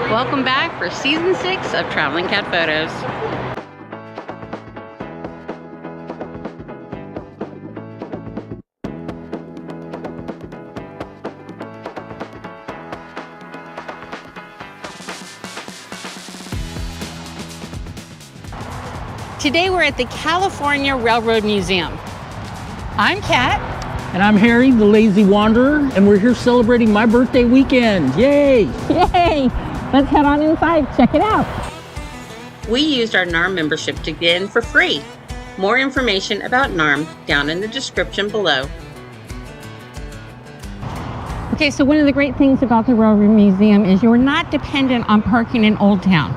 Welcome back for season 6 of Traveling Cat Photos. Today we're at the California Railroad Museum. I'm Kat. And I'm Harry, the Lazy Wanderer, and we're here celebrating my birthday weekend. Yay! Yay! Let's head on inside, check it out. We used our NARM membership to get in for free. More information about NARM down in the description below. Okay, so one of the great things about the Railroad Museum is you're not dependent on parking in Old Town.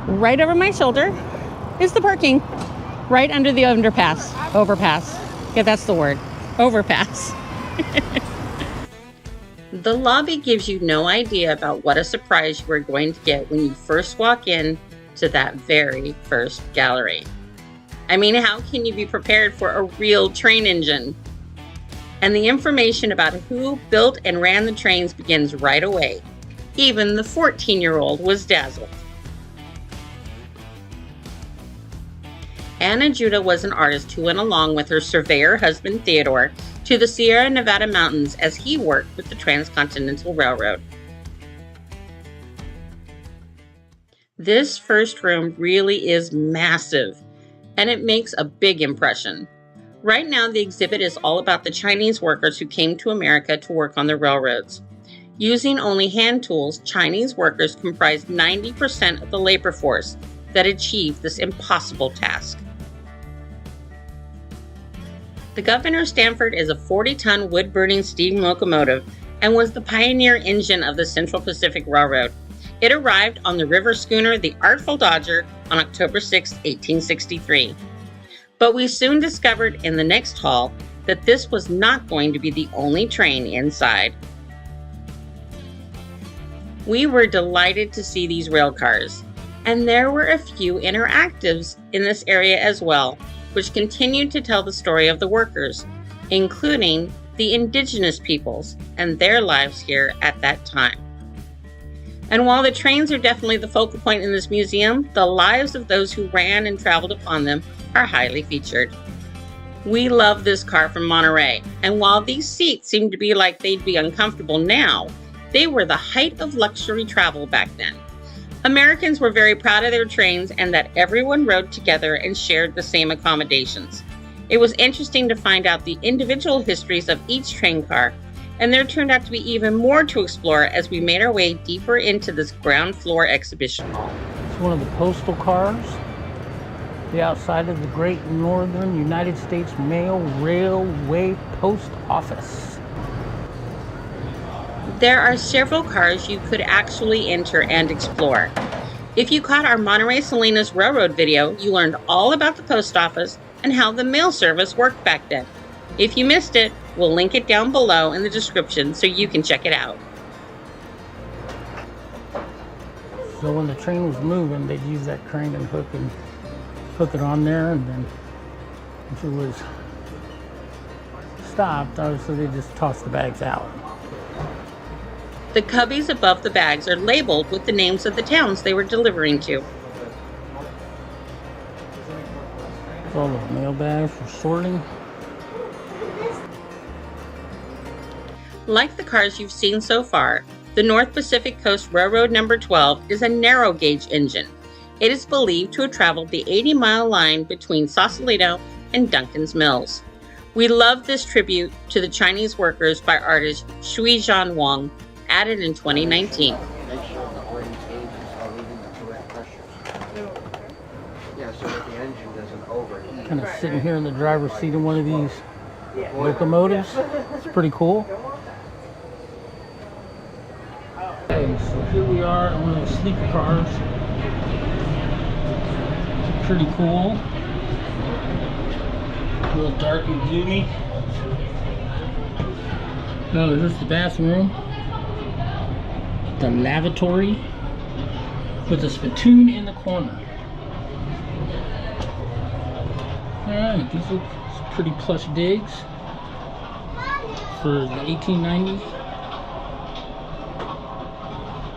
Right over my shoulder is the parking, right under the overpass. Yeah, that's the word. Overpass. The lobby gives you no idea about what a surprise you are going to get when you first walk in to that very first gallery. I mean, how can you be prepared for a real train engine? And the information about who built and ran the trains begins right away. Even the 14-year-old was dazzled. Anna Judah was an artist who went along with her surveyor husband Theodore to the Sierra Nevada mountains as he worked with the Transcontinental Railroad. This first room really is massive, and it makes a big impression. Right now, the exhibit is all about the Chinese workers who came to America to work on the railroads. Using only hand tools, Chinese workers comprised 90% of the labor force that achieved this impossible task. The Governor Stanford is a 40-ton wood-burning steam locomotive and was the pioneer engine of the Central Pacific Railroad. It arrived on the river schooner the Artful Dodger on October 6, 1863. But we soon discovered in the next hall that this was not going to be the only train inside. We were delighted to see these rail cars, and there were a few interactives in this area as well, which continued to tell the story of the workers, including the indigenous peoples and their lives here at that time. And while the trains are definitely the focal point in this museum, the lives of those who ran and traveled upon them are highly featured. We love this car from Monterey, and while these seats seem to be like they'd be uncomfortable now, they were the height of luxury travel back then. Americans were very proud of their trains and that everyone rode together and shared the same accommodations. It was interesting to find out the individual histories of each train car, and there turned out to be even more to explore as we made our way deeper into this ground floor exhibition hall. It's one of the postal cars, the outside of the Great Northern United States Mail Railway Post Office. There are several cars you could actually enter and explore. If you caught our Monterey Salinas Railroad video, you learned all about the post office and how the mail service worked back then. If you missed it, we'll link it down below in the description so you can check it out. So when the train was moving, they'd use that crane and hook it on there, and then if it was stopped, obviously they just tossed the bags out. The cubbies above the bags are labeled with the names of the towns they were delivering to. All the mail bags for sorting. Like the cars you've seen so far, the North Pacific Coast Railroad No. 12 is a narrow gauge engine. It is believed to have traveled the 80-mile line between Sausalito and Duncan's Mills. We love this tribute to the Chinese workers by artist Shui Zhan Wang, added in 2019. Make sure the orange gauge is already in the correct pressure. Yeah, so that the engine doesn't overheat. Kind of sitting here in the driver's seat of one of these locomotives. It's pretty cool. Okay, so here we are on one of the sleeper cars. Pretty cool. A little dark and gloomy. Oh, this is the bathroom. The lavatory with a spittoon in the corner. Alright, these look pretty plush digs for the 1890s.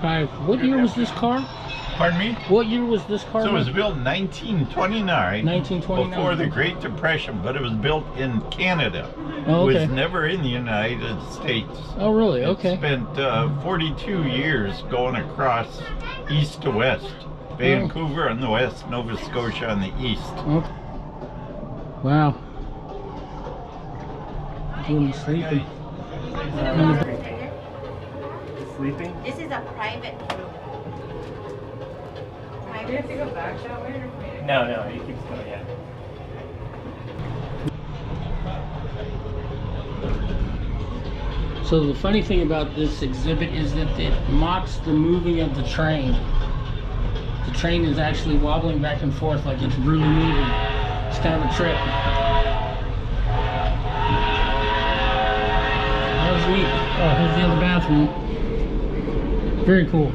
1925. What year was this car? Pardon me? What year was this car? So it was built in 1929. 1929. Before the Great Depression, but it was built in Canada. Oh, okay. It was never in the United States. Oh, really? Okay. It spent 42 years going across east to west. Vancouver on the west, Nova Scotia on the east. Okay. Wow. Doing sleeping. Sleeping? This is a private room. Do you have to go back that way? No, it keeps going, yeah. So the funny thing about this exhibit is that it mocks the moving of the train. The train is actually wobbling back and forth like it's really moving. It's kind of a trip. That was neat. Oh, here's the other bathroom. Very cool.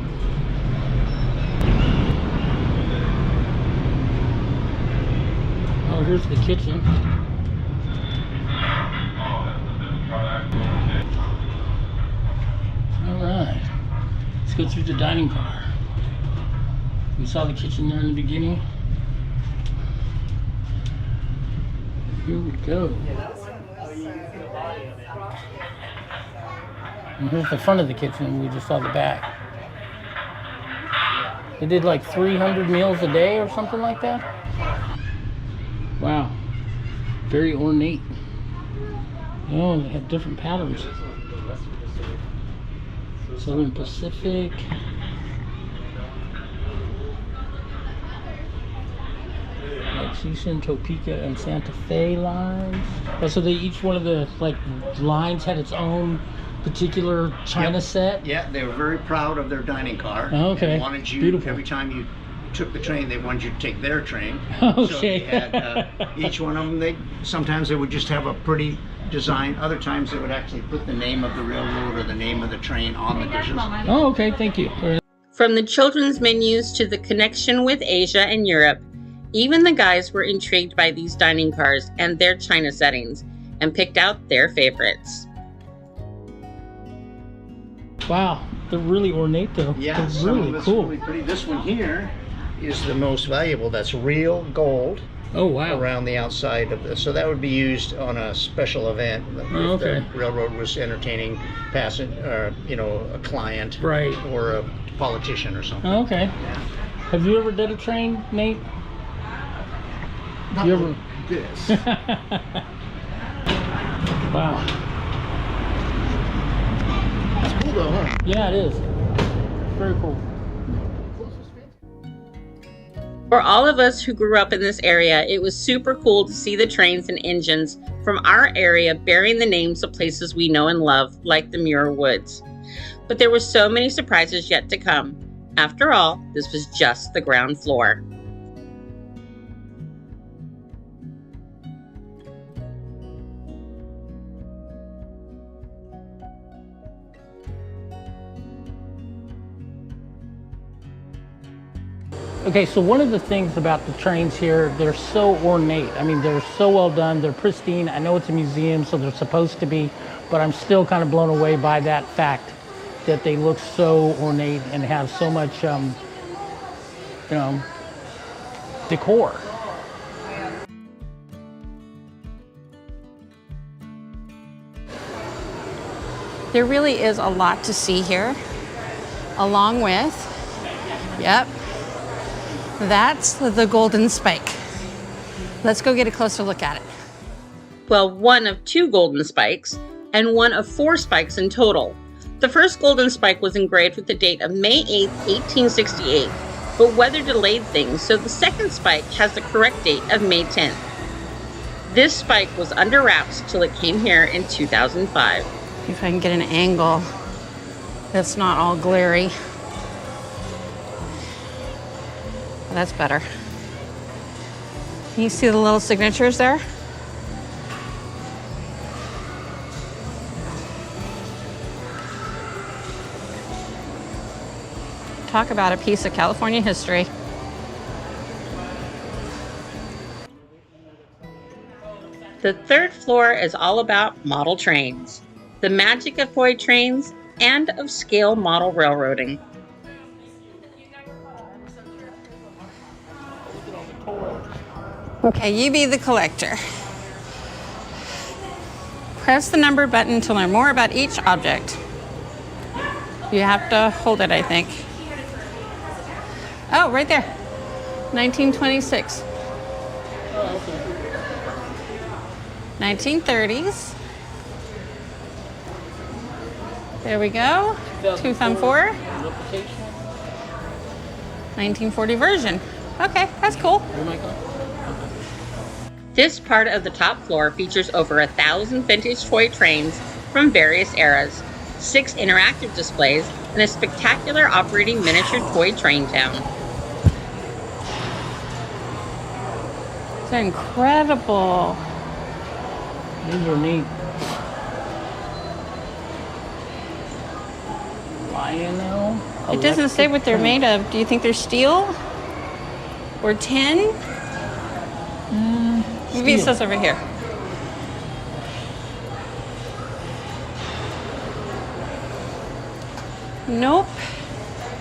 Oh, here's the kitchen. Alright. Let's go through the dining car. We saw the kitchen there in the beginning. Here we go. And here's the front of the kitchen. We just saw the back. They did like 300 meals a day or something like that. Wow. Very ornate. Oh, they have different patterns. Southern Pacific. Lexington, Topeka, and Santa Fe lines. Oh, so they each one of the lines had its own particular China set. Yeah, they were very proud of their dining car. Oh, okay. And wanted you, Beautiful. every time you took the train, they wanted you to take their train. Okay. So they had, each one of them, sometimes they would just have a pretty design. Other times they would actually put the name of the railroad or the name of the train on the dishes. Oh, okay. Thank you. From the children's menus to the connection with Asia and Europe, even the guys were intrigued by these dining cars and their China settings and picked out their favorites. Wow, they're really ornate though. Yeah, they're some really of it's cool. really pretty. This one here is the most valuable. That's real gold. Oh wow. Around the outside of this, so that would be used on a special event. Oh, okay. If the railroad was entertaining a client, Right. or a politician or something. Oh, okay. Yeah. Have you ever did a train, Nate? Not You ever- like this. Wow. It's cool though, huh? Yeah, it is. Very cool. For all of us who grew up in this area, it was super cool to see the trains and engines from our area bearing the names of places we know and love, like the Muir Woods. But there were so many surprises yet to come. After all, this was just the ground floor. Okay, so one of the things about the trains here, they're so ornate. I mean, they're so well done, they're pristine. I know it's a museum, so they're supposed to be, but I'm still kind of blown away by that fact that they look so ornate and have so much, decor. There really is a lot to see here, along with, that's the golden spike. Let's go get a closer look at it. Well, one of 2 golden spikes, and one of 4 spikes in total. The first golden spike was engraved with the date of May 8, 1868, but weather delayed things, so the second spike has the correct date of May 10th. This spike was under wraps till it came here in 2005. If I can get an angle that's not all glary. That's better. Can you see the little signatures there? Talk about a piece of California history. The 3rd floor is all about model trains, the magic of toy trains, and of scale model railroading. Okay, you be the collector. Press the number button to learn more about each object. You have to hold it, I think. Oh, right there. 1926. 1930s. There we go. 2004. 1940 version. Okay, that's cool. This part of the top floor features over 1,000 vintage toy trains from various eras, 6 interactive displays, and a spectacular operating miniature toy train town. It's incredible. These are neat. Lionel. It doesn't say what they're made of. Do you think they're steel? Or tin? Maybe it says over here. Nope.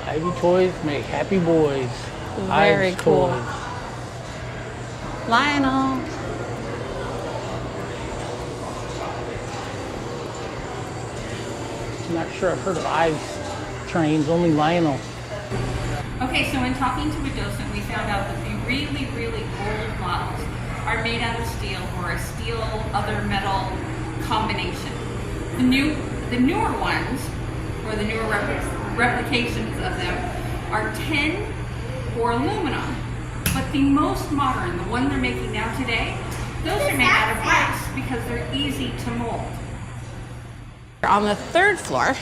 Ivy Toys make happy boys. Very Ives cool. Toys. Lionel. I'm not sure I've heard of Ives trains, only Lionel. Okay, so in talking to a docent, we found out that the really, really old models are made out of steel or a steel other metal combination. The newer ones, or the newer replications of them, are tin or aluminum. But the most modern, the one they're making now today, those are made out of bricks because they're easy to mold. On the 3rd floor,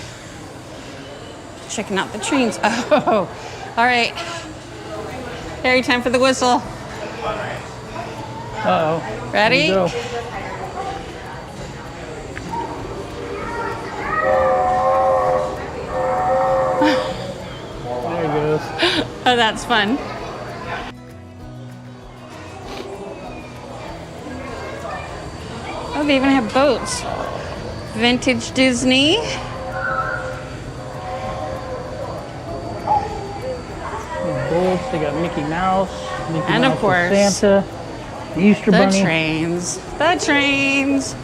checking out the trains. Oh, all right. Harry, time for the whistle. Uh-oh. Ready? Here we go. There it goes. Oh, that's fun. Oh, they even have boats. Vintage Disney. Bulls, they got Mickey Mouse. Mickey And Mouse of course, and Santa. The Easter the Bunny. trains. The trains.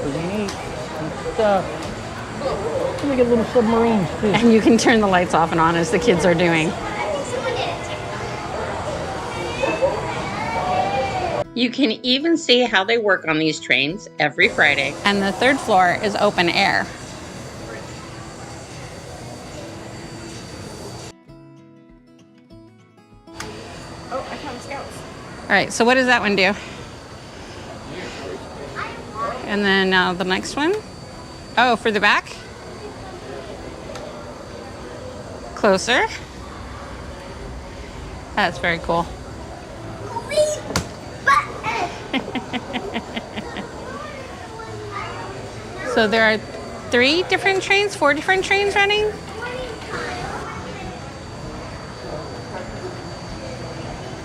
Pretty neat. Neat stuff. And they got little submarines too. And you can turn the lights off and on as the kids are doing. You can even see how they work on these trains every Friday. And the 3rd floor is open air. Oh, I found scouts. All right, so what does that one do? And then the next one. Oh, for the back? Closer. That's very cool. So there are 4 different trains running?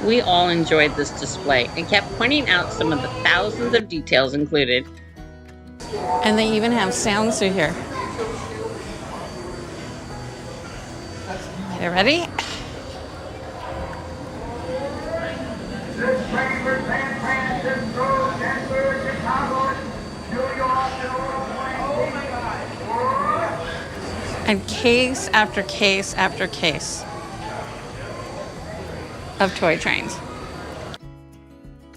We all enjoyed this display and kept pointing out some of the thousands of details included. And they even have sounds through here. Okay, ready? And case after case after case of toy trains.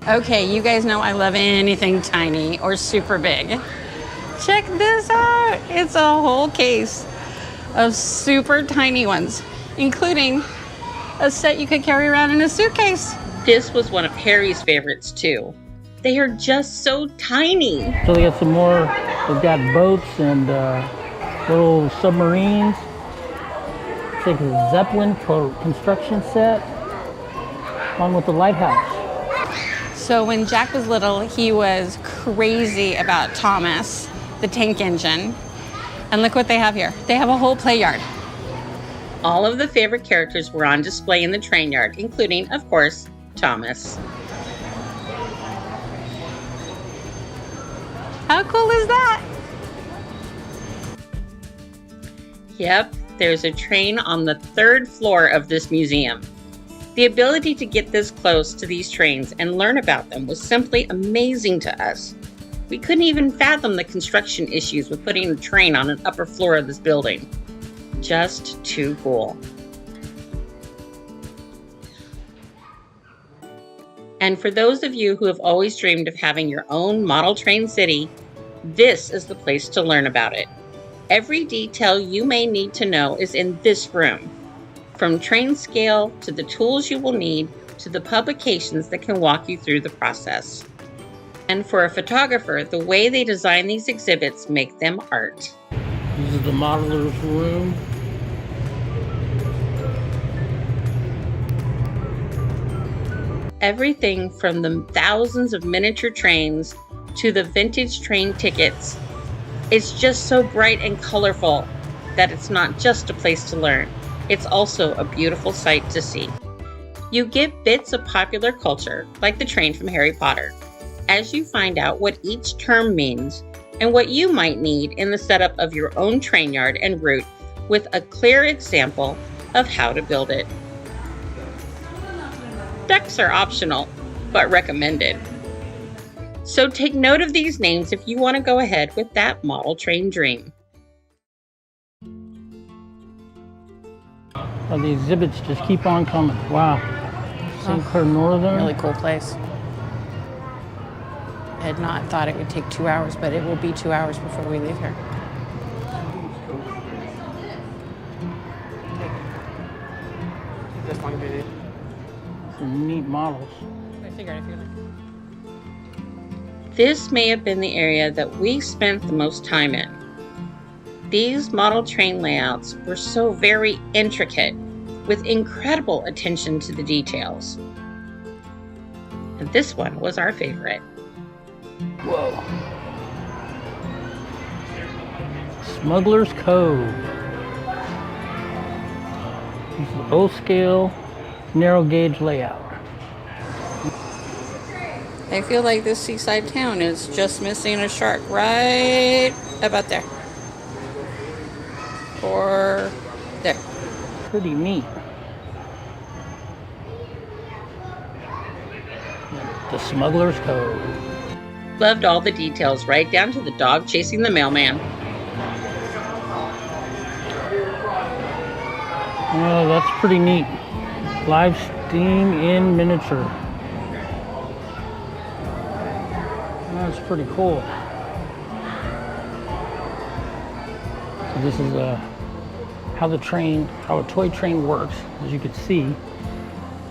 Okay, you guys know I love anything tiny or super big. Check this out. It's a whole case of super tiny ones, including a set you could carry around in a suitcase. This was one of Harry's favorites too. They are just so tiny. So they got some more. They've got boats and little submarines. It's like a Zeppelin construction set, along with the lighthouse. So when Jack was little, he was crazy about Thomas, the tank engine. And look what they have here. They have a whole play yard. All of the favorite characters were on display in the train yard, including, of course, Thomas. How cool is that? Yep, there's a train on the 3rd floor of this museum. The ability to get this close to these trains and learn about them was simply amazing to us. We couldn't even fathom the construction issues with putting a train on an upper floor of this building. Just too cool. And for those of you who have always dreamed of having your own model train city, this is the place to learn about it. Every detail you may need to know is in this room. From train scale to the tools you will need to the publications that can walk you through the process. And for a photographer, the way they design these exhibits make them art. This is the modeler's room. Everything from the thousands of miniature trains to the vintage train tickets. It's just so bright and colorful that it's not just a place to learn. It's also a beautiful sight to see. You get bits of popular culture, like the train from Harry Potter, as you find out what each term means and what you might need in the setup of your own train yard and route with a clear example of how to build it. Ducks are optional, but recommended. So take note of these names if you want to go ahead with that model train dream. Oh, the exhibits just keep on coming. Wow. St. Clair Northern. Really cool place. I had not thought it would take 2 hours, but it will be 2 hours before we leave here. Some neat models. I figured. This may have been the area that we spent the most time in. These model train layouts were so very intricate, with incredible attention to the details. And this one was our favorite. Whoa. Smuggler's Cove. This is O-scale, narrow gauge layout. I feel like this seaside town is just missing a shark right about there. Or there. Pretty neat. The Smuggler's Cove. Loved all the details, right down to the dog chasing the mailman. Oh, that's pretty neat. Live steam in miniature. That's pretty cool. So this is how a toy train works. As you can see,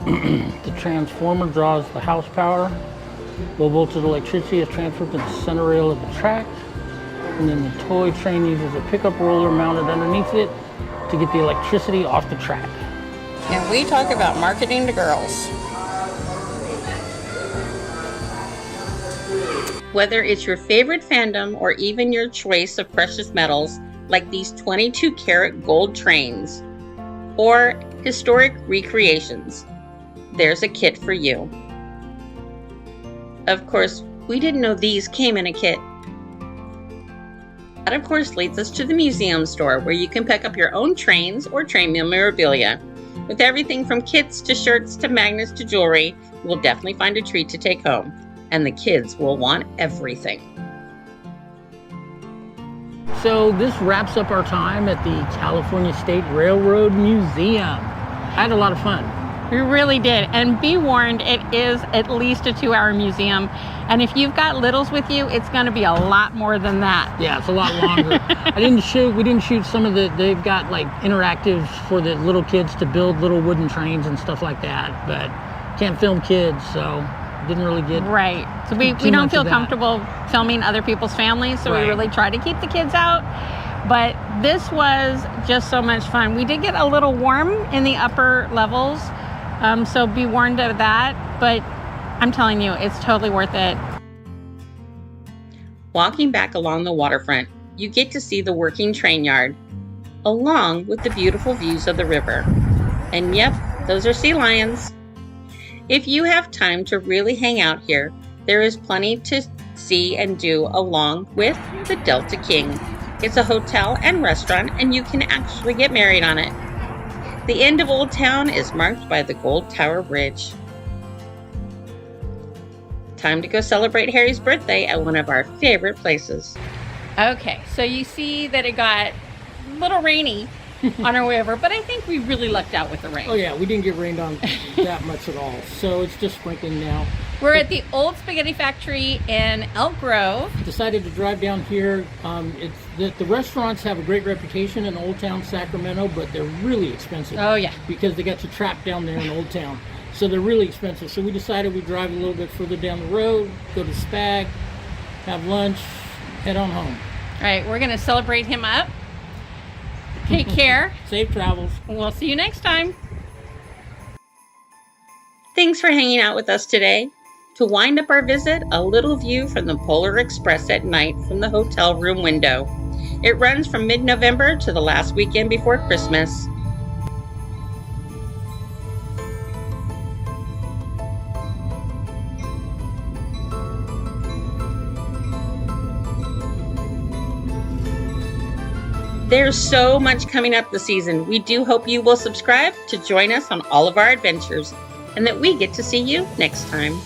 the transformer draws the house power. Low voltage electricity is transferred to the center rail of the track. And then the toy train uses a pickup roller mounted underneath it to get the electricity off the track. And we talk about marketing to girls. Whether it's your favorite fandom or even your choice of precious metals, like these 22-karat gold trains, or historic recreations, there's a kit for you. Of course, we didn't know these came in a kit. That, of course, leads us to the museum store, where you can pick up your own trains or train memorabilia. With everything from kits to shirts to magnets to jewelry, you will definitely find a treat to take home. And the kids will want everything. So this wraps up our time at the California State Railroad Museum. I had a lot of fun. We really did. And be warned, it is at least a 2-hour museum. And if you've got littles with you, it's going to be a lot more than that. Yeah, it's a lot longer. We didn't shoot some of they've got like interactives for the little kids to build little wooden trains and stuff like that. But can't film kids, so didn't really get right. So we don't feel comfortable filming other people's families, so we really try to keep the kids out. But this was just so much fun. We did get a little warm in the upper levels, so be warned of that. But I'm telling you, it's totally worth it. Walking back along the waterfront, you get to see the working train yard, along with the beautiful views of the river. And yep, those are sea lions. If you have time to really hang out here, there is plenty to see and do along with the Delta King, It's a hotel and restaurant, and you can actually get married on it. The end of Old Town is marked by the Gold Tower Bridge. Time to go celebrate Harry's birthday at one of our favorite places. Okay, so you see that it got a little rainy on our way over, but I think we really lucked out with the rain. Oh yeah, we didn't get rained on that much at all. So it's just sprinkling now. We're at the Old Spaghetti Factory in Elk Grove. Decided to drive down here. The restaurants have a great reputation in Old Town Sacramento, but they're really expensive. Oh yeah. Because they got you trapped down there in Old Town. So they're really expensive. So we decided we'd drive a little bit further down the road, go to Spag, have lunch, head on home. All right, we're gonna celebrate him up. Take care. Safe travels. We'll see you next time. Thanks for hanging out with us today. To wind up our visit, a little view from the Polar Express at night from the hotel room window. It runs from mid-November to the last weekend before Christmas. There's so much coming up this season. We do hope you will subscribe to join us on all of our adventures and that we get to see you next time.